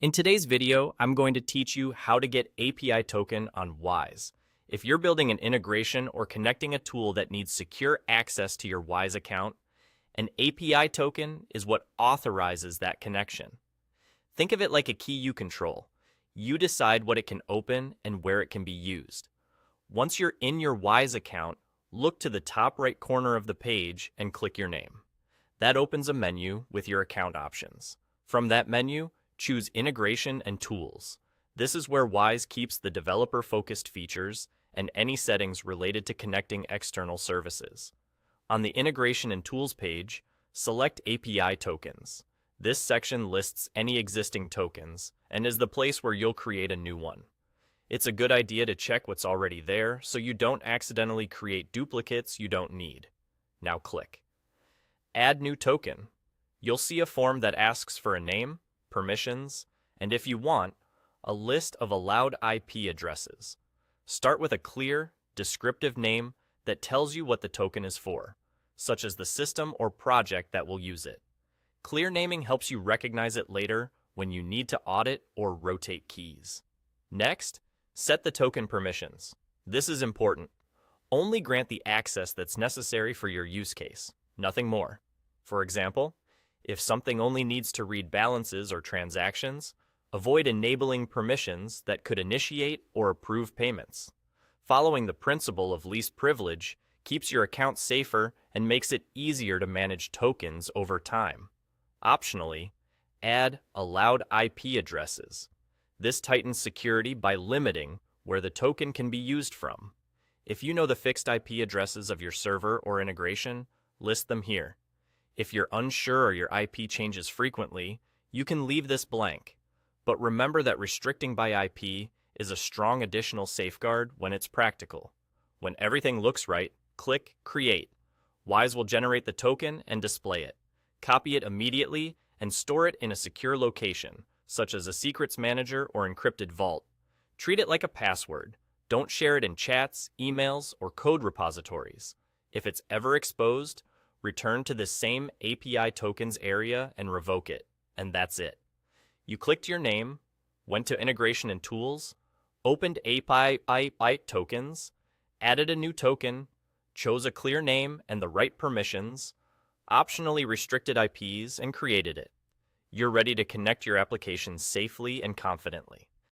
In today's video, I'm going to teach you how to get API token on Wise. If you're building an integration or connecting a tool that needs secure access to your Wise account, an API token is what authorizes that connection. Think of it like a key you control. You decide what it can open and where it can be used. Once you're in your Wise account, look to the top right corner of the page and click your name. That opens a menu with your account options. From that menu, choose Integration and Tools. This is where Wise keeps the developer-focused features and any settings related to connecting external services. On the Integration and Tools page, select API tokens. This section lists any existing tokens and is the place where you'll create a new one. It's a good idea to check what's already there so you don't accidentally create duplicates you don't need. Now click Add New Token. You'll see a form that asks for a name, permissions, and if you want, a list of allowed IP addresses. Start with a clear, descriptive name that tells you what the token is for, such as the system or project that will use it. Clear naming helps you recognize it later when you need to audit or rotate keys. Next, set the token permissions. This is important. Only grant the access that's necessary for your use case, nothing more. For example, if something only needs to read balances or transactions, avoid enabling permissions that could initiate or approve payments. Following the principle of least privilege keeps your account safer and makes it easier to manage tokens over time. Optionally, add allowed IP addresses. This tightens security by limiting where the token can be used from. If you know the fixed IP addresses of your server or integration, list them here. If you're unsure or your IP changes frequently, you can leave this blank. But remember that restricting by IP is a strong additional safeguard when it's practical. When everything looks right, click Create. Wise will generate the token and display it. Copy it immediately and store it in a secure location, such as a secrets manager or encrypted vault. Treat it like a password. Don't share it in chats, emails, or code repositories. If it's ever exposed, return to the same API tokens area and revoke it, and that's it. You clicked your name, went to Integration and Tools, opened API tokens, added a new token, chose a clear name and the right permissions, optionally restricted IPs, and created it. You're ready to connect your application safely and confidently.